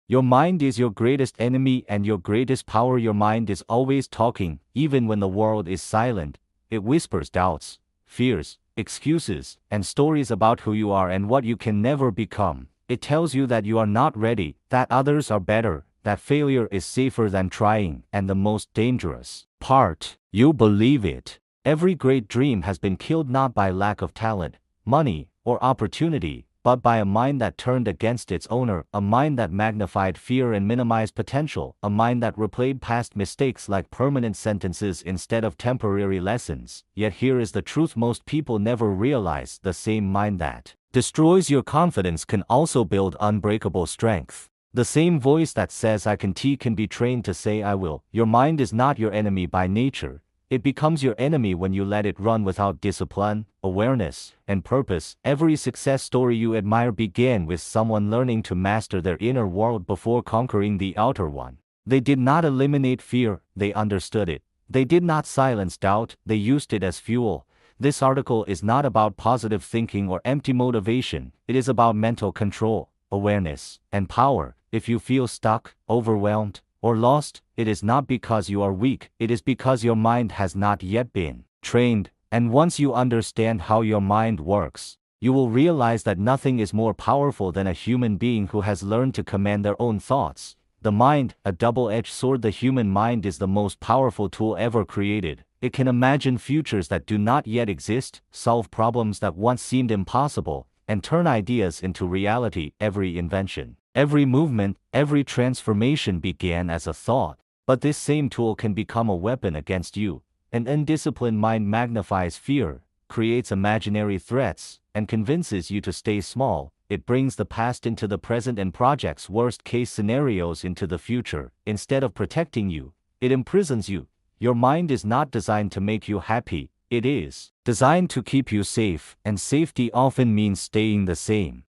Your mind is your greatest enemy and your greatest power. Your mind is always talking, even when the world is silent. It whispers doubts, fears, excuses, and stories about who you are and what you can never become. It tells you that you are not ready, that others are better, that failure is safer than trying, and the most dangerous part, you believe it. Every great dream has been killed not by lack of talent, money, or opportunity, but by a mind that turned against its owner, a mind that magnified fear and minimized potential, a mind that replayed past mistakes like permanent sentences instead of temporary lessons. Yet here is the truth most people never realize: the same mind that destroys your confidence can also build unbreakable strength. The same voice that says I can be trained to say I will. Your mind is not your enemy by nature. It becomes your enemy when you let it run without discipline, awareness, and purpose. Every success story you admire began with someone learning to master their inner world before conquering the outer one. They did not eliminate fear, they understood it. They did not silence doubt, they used it as fuel. This article is not about positive thinking or empty motivation. It is about mental control, awareness, and power. If you feel stuck, overwhelmed, or lost, it is not because you are weak, it is because your mind has not yet been trained. And once you understand how your mind works, you will realize that nothing is more powerful than a human being who has learned to command their own thoughts. The mind, a double-edged sword. The human mind is the most powerful tool ever created. It can imagine futures that do not yet exist, solve problems that once seemed impossible, and turn ideas into reality. Every invention, every movement, every transformation began as a thought. But this same tool can become a weapon against you. An undisciplined mind magnifies fear, creates imaginary threats, and convinces you to stay small. It brings the past into the present and projects worst-case scenarios into the future. Instead of protecting you, it imprisons you. Your mind is not designed to make you happy, it is designed to keep you safe, and safety often means staying the same.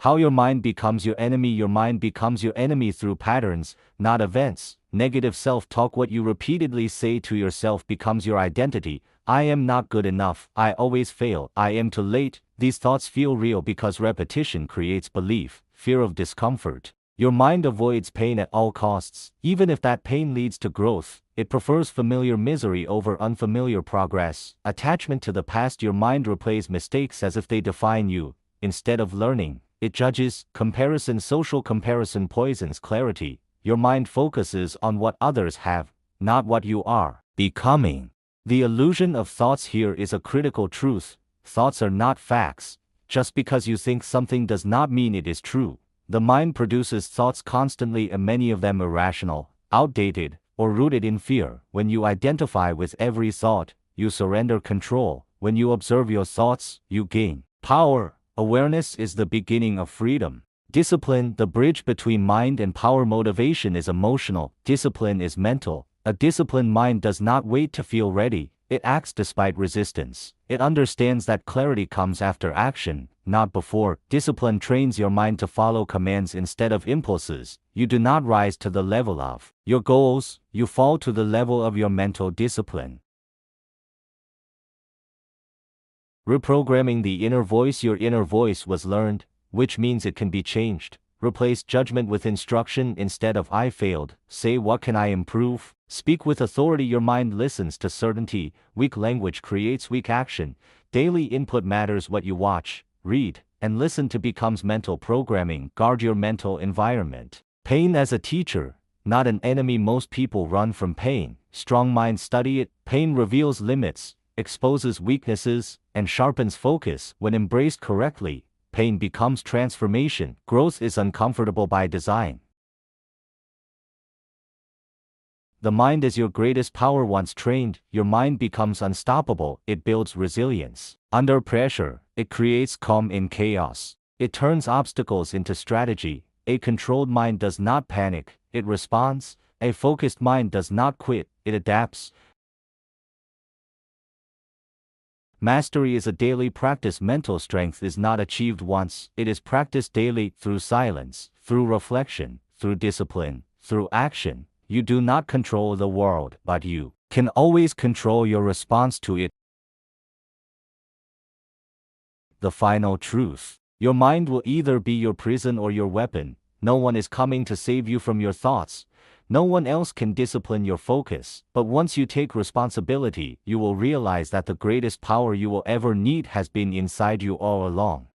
How your mind becomes your enemy. Your mind becomes your enemy through patterns, not events. Negative self-talk. What you repeatedly say to yourself becomes your identity. I am not good enough, I always fail, I am too late. These thoughts feel real because repetition creates belief, fear of discomfort. Your mind avoids pain at all costs, even if that pain leads to growth. It prefers familiar misery over unfamiliar progress. Attachment to the past. Your mind replays mistakes as if they define you. Instead of learning, it judges. Comparison. Social comparison poisons clarity. Your mind focuses on what others have, not what you are becoming. The illusion of thoughts. Here is a critical truth. Thoughts are not facts. Just because you think something does not mean it is true. The mind produces thoughts constantly, and many of them irrational, outdated, or rooted in fear. When you identify with every thought, you surrender control. When you observe your thoughts, you gain power. Awareness is the beginning of freedom. Discipline. The bridge between mind and power. Motivation is emotional, discipline is mental. A disciplined mind does not wait to feel ready, it acts despite resistance. It understands that clarity comes after action, not before. Discipline trains your mind to follow commands instead of impulses. You do not rise to the level of your goals, you fall to the level of your mental discipline. Reprogramming the inner voice. Your inner voice was learned, which means it can be changed. Replace judgment with instruction. Instead of I failed, say what can I improve? Speak with authority. Your mind listens to certainty. Weak language creates weak action. Daily input matters. What you watch, read, and listen to becomes mental programming. Guard your mental environment. Pain as a teacher, not an enemy. Most people run from pain. Strong minds study it. Pain reveals limits, exposes weaknesses, and sharpens focus. When embraced correctly, pain becomes transformation. Growth is uncomfortable by design. The mind is your greatest power. Once trained, your mind becomes unstoppable. It builds resilience under pressure. It creates calm in chaos. It turns obstacles into strategy. A controlled mind does not panic, it responds. A focused mind does not quit, it adapts. Mastery is a daily practice. Mental strength is not achieved once, it is practiced daily, through silence, through reflection, through discipline, through action. You do not control the world, but you can always control your response to it. The final truth. Your mind will either be your prison or your weapon. No one is coming to save you from your thoughts. No one else can discipline your focus. But once you take responsibility, you will realize that the greatest power you will ever need has been inside you all along.